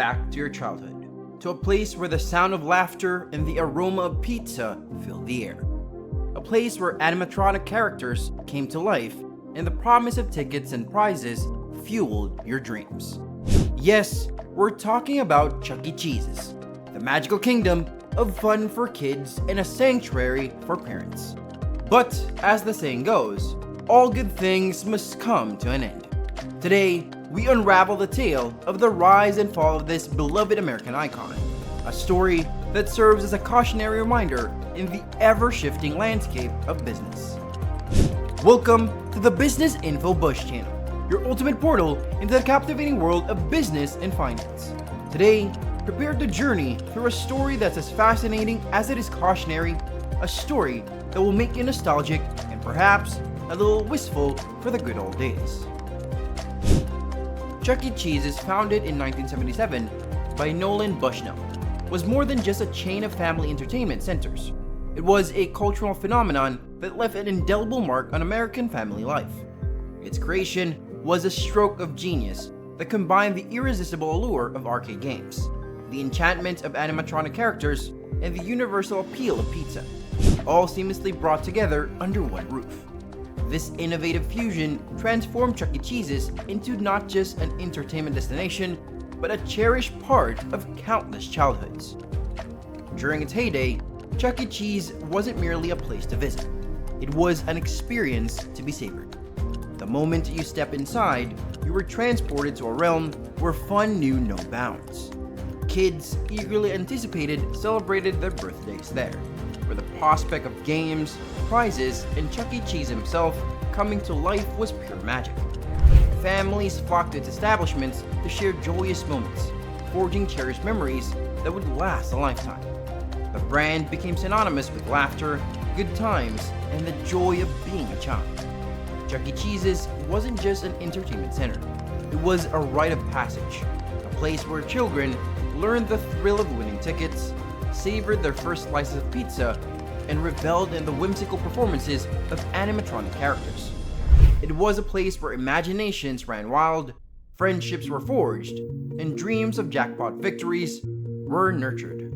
back to your childhood, to a place where the sound of laughter and the aroma of pizza filled the air. A place where animatronic characters came to life and the promise of tickets and prizes fueled your dreams. Yes, we're talking about Chuck E. Cheese's, the magical kingdom of fun for kids and a sanctuary for parents. But as the saying goes, all good things must come to an end. Today, we unravel the tale of the rise and fall of this beloved American icon, a story that serves as a cautionary reminder in the ever-shifting landscape of business. Welcome to the Business Info Bush channel, your ultimate portal into the captivating world of business and finance. Today, prepare to journey through a story that's as fascinating as it is cautionary, a story that will make you nostalgic and perhaps a little wistful for the good old days. Chuck E. Cheese's, founded in 1977 by Nolan Bushnell, was more than just a chain of family entertainment centers. It was a cultural phenomenon that left an indelible mark on American family life. Its creation was a stroke of genius that combined the irresistible allure of arcade games, the enchantment of animatronic characters, and the universal appeal of pizza, all seamlessly brought together under one roof. This innovative fusion transformed Chuck E. Cheese's into not just an entertainment destination, but a cherished part of countless childhoods. During its heyday, Chuck E. Cheese wasn't merely a place to visit. It was an experience to be savored. The moment you step inside, you were transported to a realm where fun knew no bounds. Kids eagerly anticipated celebrated their birthdays there, where the prospect of games, prizes, and Chuck E. Cheese himself coming to life was pure magic. Families flocked to its establishments to share joyous moments, forging cherished memories that would last a lifetime. The brand became synonymous with laughter, good times, and the joy of being a child. Chuck E. Cheese's wasn't just an entertainment center. It was a rite of passage, a place where children learned the thrill of winning tickets, savored their first slices of pizza, and reveled in the whimsical performances of animatronic characters. It was a place where imaginations ran wild, friendships were forged, and dreams of jackpot victories were nurtured.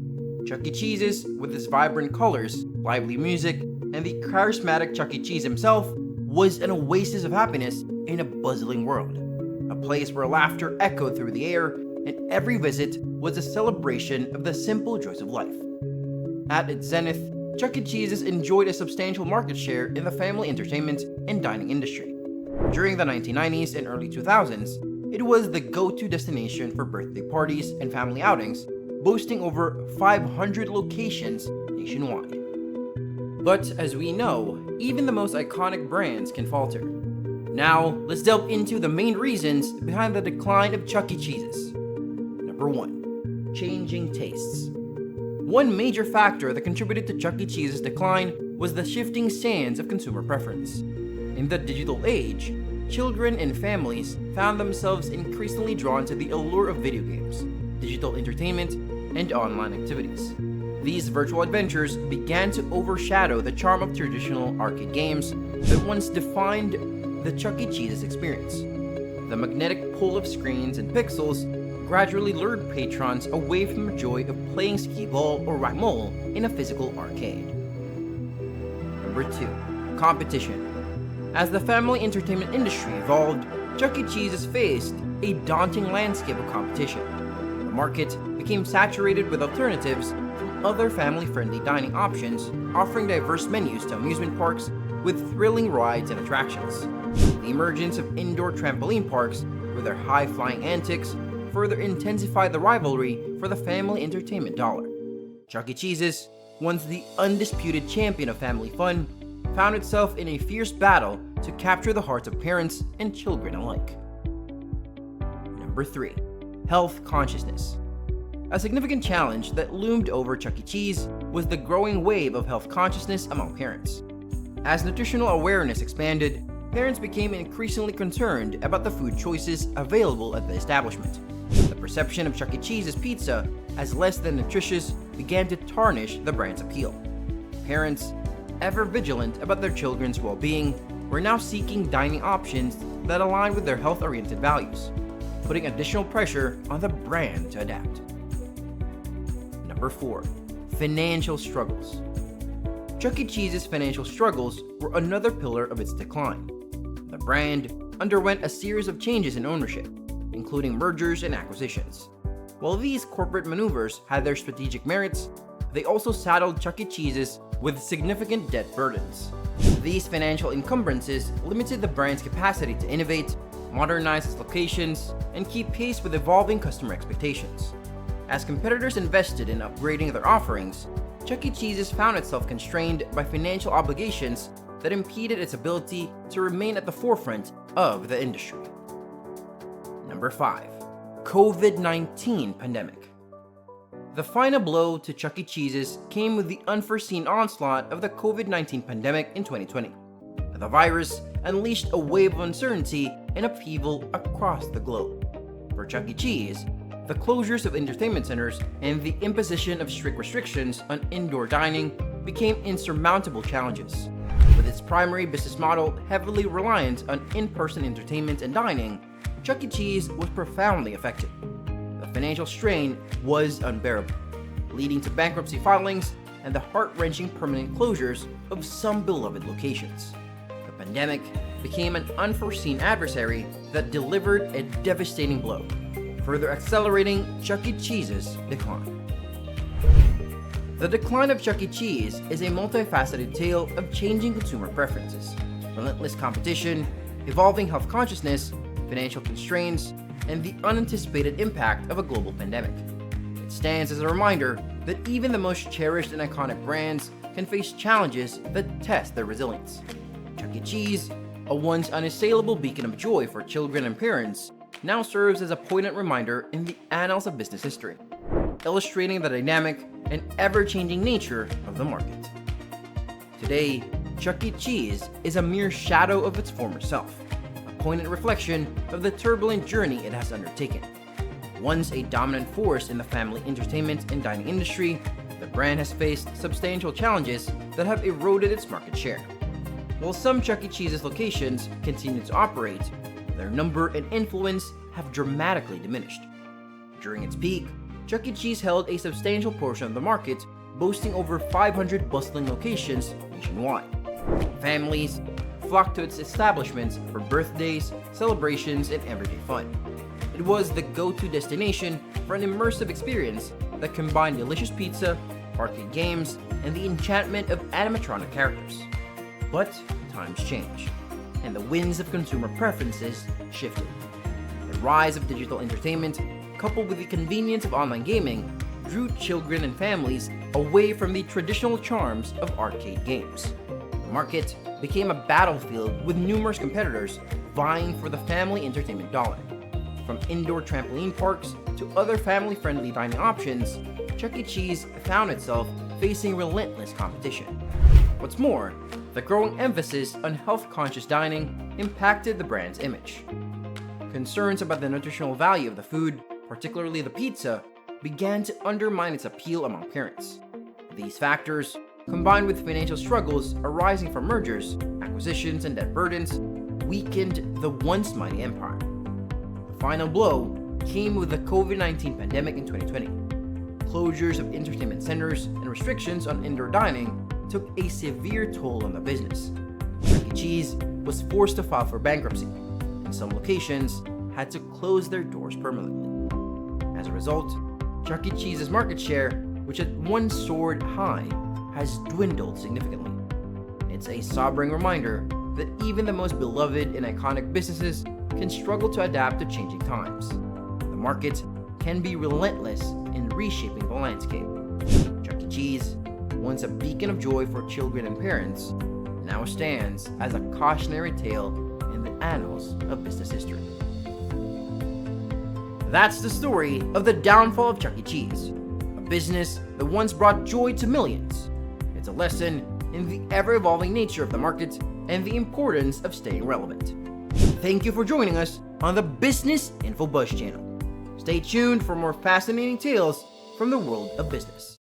Chuck E. Cheese's, with its vibrant colors, lively music, and the charismatic Chuck E. Cheese himself, was an oasis of happiness in a bustling world. A place where laughter echoed through the air, and every visit was a celebration of the simple joys of life. At its zenith, Chuck E. Cheese's enjoyed a substantial market share in the family entertainment and dining industry. During the 1990s and early 2000s, it was the go-to destination for birthday parties and family outings, boasting over 500 locations nationwide. But as we know, even the most iconic brands can falter. Now, let's delve into the main reasons behind the decline of Chuck E. Cheese's. Number 1. Changing tastes. One major factor that contributed to Chuck E. Cheese's decline was the shifting sands of consumer preference. In the digital age, children and families found themselves increasingly drawn to the allure of video games, digital entertainment, and online activities. These virtual adventures began to overshadow the charm of traditional arcade games that once defined the Chuck E. Cheese's experience. The magnetic pull of screens and pixels gradually lured patrons away from the joy of playing skee-ball or whack-a-mole in a physical arcade. Number 2. Competition. As the family entertainment industry evolved, Chuck E. Cheese's faced a daunting landscape of competition. The market became saturated with alternatives from other family-friendly dining options, offering diverse menus to amusement parks with thrilling rides and attractions. The emergence of indoor trampoline parks, with their high-flying antics, further intensified the rivalry for the family entertainment dollar. Chuck E. Cheese's, once the undisputed champion of family fun, found itself in a fierce battle to capture the hearts of parents and children alike. Number 3. Health consciousness. A significant challenge that loomed over Chuck E. Cheese was the growing wave of health consciousness among parents. As nutritional awareness expanded, parents became increasingly concerned about the food choices available at the establishment. The perception of Chuck E. Cheese's pizza as less than nutritious began to tarnish the brand's appeal. Parents, ever vigilant about their children's well-being, were now seeking dining options that aligned with their health-oriented values. putting additional pressure on the brand to adapt. Number 4. Financial struggles. Chuck E. Cheese's financial struggles were another pillar of its decline. The brand underwent a series of changes in ownership, including mergers and acquisitions. While these corporate maneuvers had their strategic merits, they also saddled Chuck E. Cheese's with significant debt burdens. These financial encumbrances limited the brand's capacity to innovate, modernize its locations, and keep pace with evolving customer expectations. As competitors invested in upgrading their offerings, Chuck E. Cheese's found itself constrained by financial obligations that impeded its ability to remain at the forefront of the industry. Number 5. COVID-19 pandemic. The final blow to Chuck E. Cheese's came with the unforeseen onslaught of the COVID-19 pandemic in 2020. The virus unleashed a wave of uncertainty and upheaval across the globe. For Chuck E. Cheese, the closures of entertainment centers and the imposition of strict restrictions on indoor dining became insurmountable challenges. With its primary business model heavily reliant on in-person entertainment and dining, Chuck E. Cheese was profoundly affected. The financial strain was unbearable, leading to bankruptcy filings and the heart-wrenching permanent closures of some beloved locations. The pandemic became an unforeseen adversary that delivered a devastating blow, further accelerating Chuck E. Cheese's decline. The decline of Chuck E. Cheese is a multifaceted tale of changing consumer preferences, relentless competition, evolving health consciousness, financial constraints, and the unanticipated impact of a global pandemic. It stands as a reminder that even the most cherished and iconic brands can face challenges that test their resilience. Chuck E. Cheese, a once unassailable beacon of joy for children and parents, now serves as a poignant reminder in the annals of business history, illustrating the dynamic and ever-changing nature of the market. Today, Chuck E. Cheese is a mere shadow of its former self, a poignant reflection of the turbulent journey it has undertaken. Once a dominant force in the family entertainment and dining industry, the brand has faced substantial challenges that have eroded its market share. While some Chuck E. Cheese's locations continue to operate, their number and influence have dramatically diminished. During its peak, Chuck E. Cheese held a substantial portion of the market, boasting over 500 bustling locations nationwide. Families flocked to its establishments for birthdays, celebrations, and everyday fun. It was the go-to destination for an immersive experience that combined delicious pizza, arcade games, and the enchantment of animatronic characters. But times change, and the winds of consumer preferences shifted. The rise of digital entertainment, coupled with the convenience of online gaming, drew children and families away from the traditional charms of arcade games. The market became a battlefield with numerous competitors vying for the family entertainment dollar. From indoor trampoline parks to other family-friendly dining options, Chuck E. Cheese found itself facing relentless competition. What's more, the growing emphasis on health-conscious dining impacted the brand's image. Concerns about the nutritional value of the food, particularly the pizza, began to undermine its appeal among parents. These factors, combined with financial struggles arising from mergers, acquisitions, and debt burdens, weakened the once mighty empire. The final blow came with the COVID-19 pandemic in 2020. Closures of entertainment centers and restrictions on indoor dining took a severe toll on the business. Chuck E. Cheese was forced to file for bankruptcy, and some locations had to close their doors permanently. As a result, Chuck E. Cheese's market share, which had once soared high, has dwindled significantly. It's a sobering reminder that even the most beloved and iconic businesses can struggle to adapt to changing times. The market can be relentless in reshaping the landscape. Chuck E. Cheese, once a beacon of joy for children and parents, now stands as a cautionary tale in the annals of business history. That's the story of the downfall of Chuck E. Cheese, a business that once brought joy to millions. It's a lesson in the ever-evolving nature of the market and the importance of staying relevant. Thank you for joining us on the Business Info Buzz channel. Stay tuned for more fascinating tales from the world of business.